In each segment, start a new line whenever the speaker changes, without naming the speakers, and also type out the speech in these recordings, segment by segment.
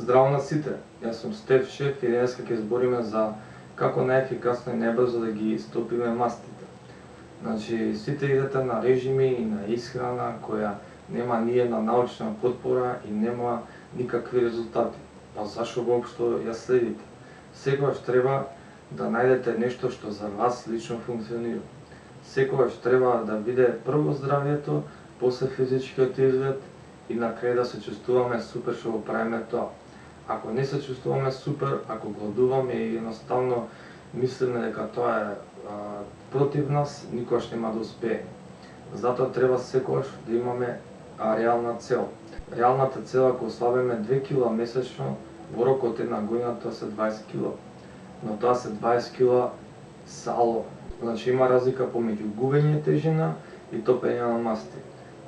Здраво на сите, јас сум Стеф Шеф и денеска ќе збориме за како најефикасно и најбрзо да ги стопиме мастите. Значи, сите идете на режими и на исхрана која нема ниедна научна потпора и нема никакви резултати. Па зашо воопшто ја следите? Секогаш треба да најдете нешто што за вас лично функционира. Секогаш треба да биде прво здравието, после физичкиот изглед и на крај да се чувствуваме супер што го правиме тоа. Ако не се чувствуваме супер, ако гладуваме и едноставно мислиме дека тоа е против нас, никогаш нема да успееме. Затоа треба секогаш да имаме реална цел. Реалната цел ако ослабиме 2 кг месечно, во рок од една година тоа се 20 кг. Но тоа се 20 кг сало. Значи има разлика помеѓу губење тежина и топење на масти.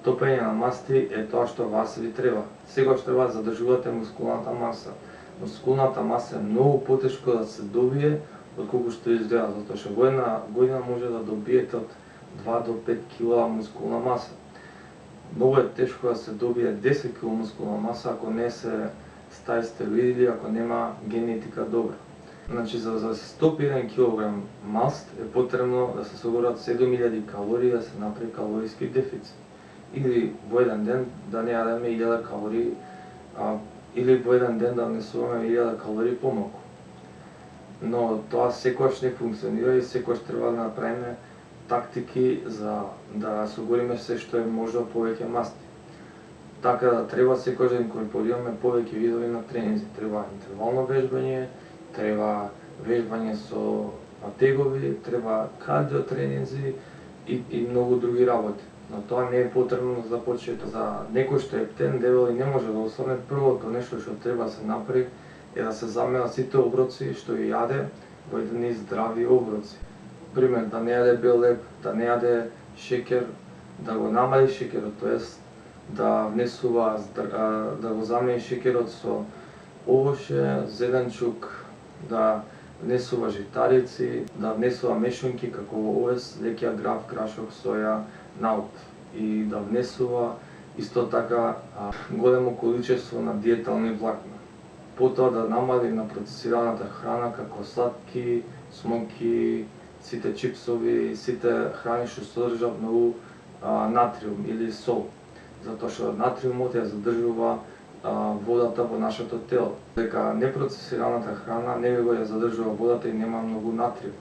Топење на масти е тоа што вас ви треба. Секогаш треба да задржувате мускулната маса. Мускулната маса е многу потешко да се добие отколку што изгледа, затоа што во една година може да добиете од 2 до 5 кг мускулна маса. Многу е тешко да се добие 10 кг мускулна маса ако не се стаи стероиди, ако нема генетика добра. Значи, за да се стопи 1 кг маст е потребно да се соберат 7000 калории, да се направи калориски дефицит. Или во еден ден да не јадеме 1000 калории, или во еден ден да внесуваме 1000 калории помалку. Но тоа секогаш не функционира и секогаш треба да направиме тактики за да осигуриме се што е можно повеќе масти. Така да треба секогаш да инкорпорираме повеќе видови на тренинзи. Треба интервално вежбање, треба вежбање со тегови, треба кардио тренинзи и многу други работи. Но тоа не е потребно за почеток. За некој што е птен, дебел и не може да осврне, првото нешто што треба да се направи е да се заменат сите оброци што ги јаде во едни здрави оброци. Пример, да не јаде бел леб, да не јаде шеќер, да го намали шеќерот, тоест да внесува, да го замени шеќерот со овоше, зеленчук, да внесува житарици, да внесува мешунки како овес, леќа, граф, крашок, соја, наут и да внесува исто така големо количество на диетални влакна. Потоа да намали на процесираната храна како сладки, смоки, сите чипсови, сите храни што содржат многу натриум или сол, затоа што натриумот ја задржува водата во нашето тело. Дека непроцесираната храна не го ја задржува водата и нема многу натриум.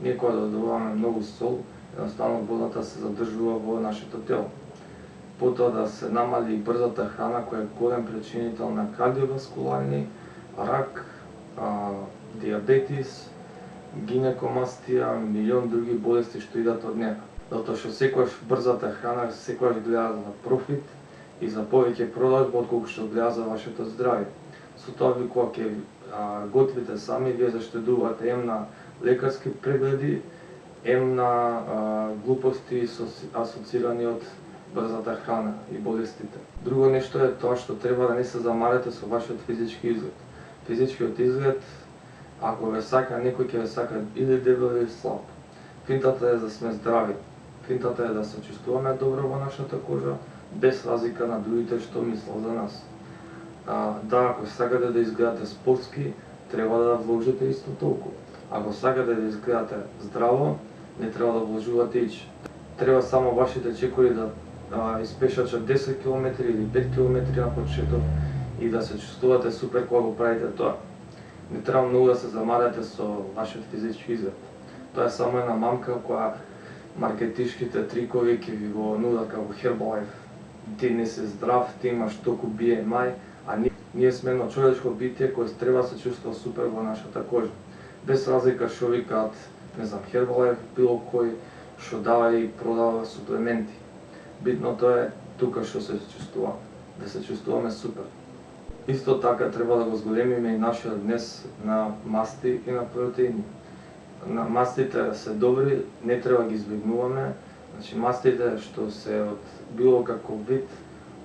Ние кога додаваме многу сол, едноставно водата се задржува во нашето тело. Потоа да се намали брзата храна која е голем причинител на кардиоваскуларни, рак, диабетис, гинекомастија, милион други болести што идат од неа. Затоа што секогаш брзата храна секогаш гледа за профит и за повеќе продажба отколку што гледа за вашето здравје. Со тоа ви кога ќе готвите сами, вие заштедувате ем на лекарски прегледи, ем на глупости асоцирани од брзата храна и болестите. Друго нешто е тоа што треба да не се замарате со вашиот физички изглед. Физичкиот изглед, ако ве сака некој, ќе ве сака или дебел или слаб. Финтата е да сме здрави. Финтата е да се чувствуваме добро во нашата кожа, без разлика на другите што мислат за нас. Да, ако сакате да изгледате спортски, треба да вложите исто толку. Ако сакате да изгледате здраво, не треба да вложувате ич. Треба само вашите чекори да испешачат 10 км или 5 км на почеток и да се чувствувате супер кога го правите тоа. Не треба многу да се замарате со вашиот физички изглед. Тоа е само една мамка која маркетишките трикови ќе ви го нудат како Herbalife. Ти не си здрав, ти имаш толку BMI, а ние сме едно човечко битие кое треба да се чувствува супер во нашата кожа. Без разлика што викаат, не знам, Herbalife, било кој што дава и продава суплементи. Битното е тука што се чувствува, да се чувствуваме супер. Исто така треба да го зголемиме и нашиот внес на масти и на протеини. Мастите се добри, не треба ги избегнуваме. Значи мастите што се од било каков вид,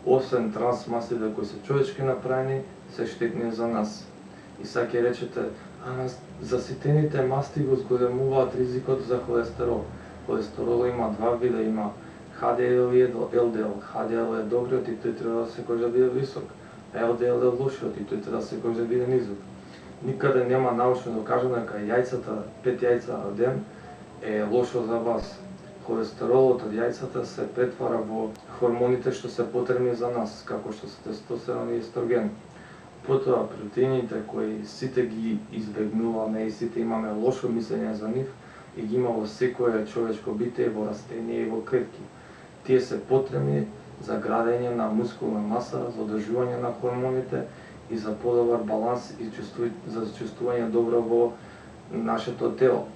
освен трансмастите кои се човечки направени, се штетни за нас. И сега ќе речете, заситените масти го зголемуваат ризикот за холестерол. Холестерол има два вида, има HDL и LDL. HDL е добриот и тој треба да секогаш да биде висок. а ЛДЛ е лошиот и тој треба секогаш да биде низок. Никаде нема научно докажано дека јајцата, 5 јајца на ден е лошо за вас. Холестеролот од јајцата се претвара во хормоните што се потребни за нас, како што се тестостерон и естроген. Потоа протеините кои сите ги избегнуваме и сите имаме лошо мислење за нив и ги има во секое човечко битие, во растение и во клетки. Тие се потребни за градење на мускулна маса, за одржување на хормоните и за подобар баланс и за чувствување добро во нашето тело.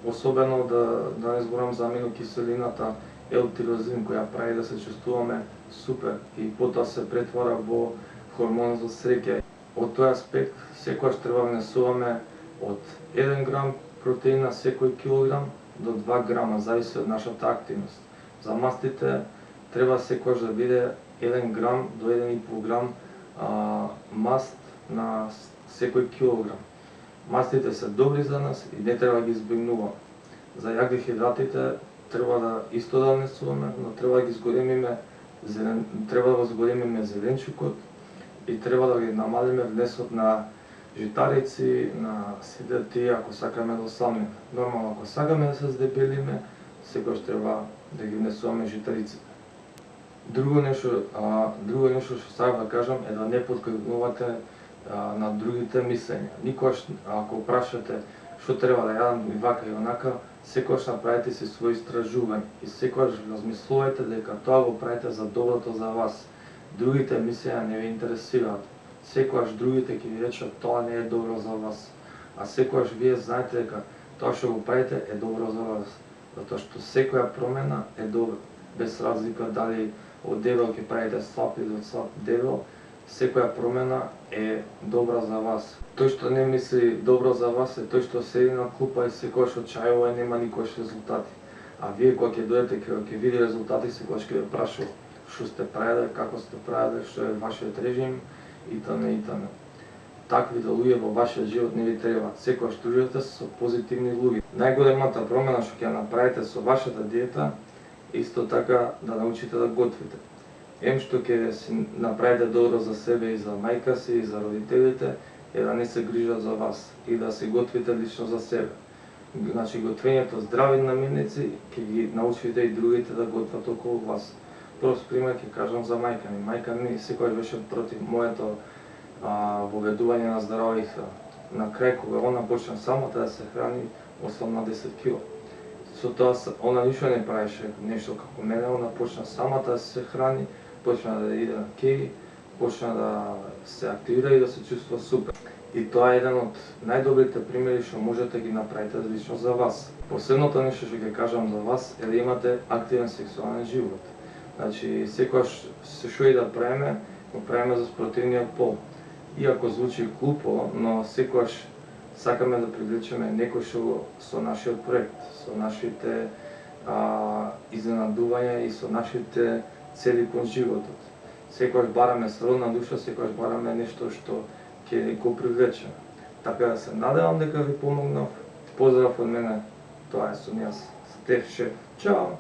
Особено да не зборам за аминокиселината L-тирозин која прави да се чувствуваме супер и потоа се претвара во хормон за среќа. Од тој аспект секогаш треба да внесуваме од 1 грам протеин на секој килограм до 2 грама, зависи од нашата активност. За мастите треба секогаш да биде 1 грам до 1,5 грам маст на секој килограм. Мастите се добри за нас и не треба да ги избегнуваме. За јагрихидратите треба да исто да внесуваме, но треба да ги зголемиме зеленчукот и треба да ги намалиме внесот на житарици, на сите тие ако сакаме да осамнеме. Нормално ако сакаме да се здебелиме, секогаш треба да ги внесуваме житариците. Друго нешто што сакам да кажам е да не подкрепнувате на другите мислења. Никогаш ако прашате што треба да јадам и вака и онака, секогаш направете си своји истражувања и секогаш размислувајте дека тоа го правите за доброто за вас. Другите мислења не ви интересираат. Секогаш другите ќе ви речат тоа не е добро за вас, а секогаш вие знаете дека тоа што го правите е добро за вас, затоа што секоја промена е добра, без разлика дали од дебел ќе правите слаб или од слаб дебел, секоја промена е добра за вас. Тој што не мисли добро за вас е тој што седи на клупа и секогаш очајува и нема никогаш резултати. А вие кога ќе дојдете, кога ќе види резултати, секогаш ќе ве прашува што сте правеле, како сте правеле, што е вашиот режим и т.н. и т.н. Таквите луѓе во вашиот живот не ви требаат. Секогаш дружете со позитивни луѓе. Најголемата промена што ќе направите со вашата диета исто така да научите да готвите. Што ќе си направите добро за себе и за мајка си и за родителите е да не се грижат за вас и да се готвите лично за себе. Значи готвењето здрави намирници ќе ги научите и другите да готват околу вас. Прост пример ќе кажам за мајка ми. Мајка ми секогаш беше против моето воведување на здрави храна. На крај кога она почна самата да се храни 8 на 10 кг. Со тоа она ништо не правеше нешто како мене, она почна самата да се храни, почна да иде на кеј, почна да се активира и да се чувствува супер. И тоа е еден од најдобрите примери што можете ги направите лично за вас. Последното нешто што ќе кажам за вас е да имате активен сексуален живот. Значи, секогаш се што и да правиме, го правиме за спротивниот пол. Иако звучи глупо, но секогаш сакаме да привлечеме некој што со нашиот проект, со нашите изненадувања и со нашите цели кон животот. Секогаш бараме сродна душа, секогаш бараме нешто што ќе го привлечеме. Така да се надевам дека ви помогнав. Поздрав од мене, тоа е сум јас, Стеф Шеф. Чао!